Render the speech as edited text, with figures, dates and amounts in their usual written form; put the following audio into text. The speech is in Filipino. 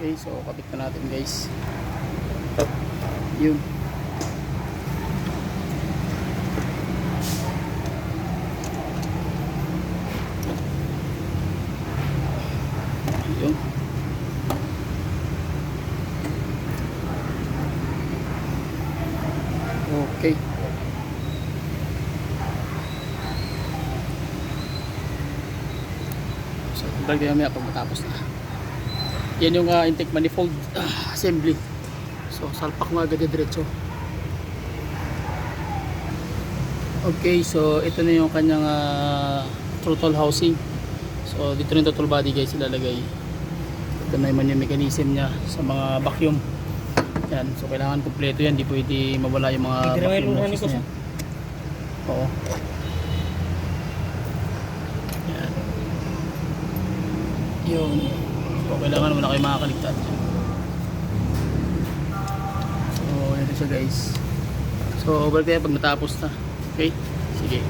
Okay, so kabit na natin guys. Yun. Yun. Okay. So, balik tayo mamaya pag matapos na. Yan yung intake manifold assembly. So, salpak mo agad diretso. Okay, so ito na yung kanyang throttle housing. So, dito rin throttle body guys ilalagay. Ito na naman yung mechanism niya sa mga vacuum. Yan, so kailangan kumpleto yan, di pwede mawala yung mga vacuum hoses niya. Oo. Yan. Yun. So kailangan naman na kayo makakaligtad. So yan siya guys. So balik tayo pag natapos na. Okay? Sige.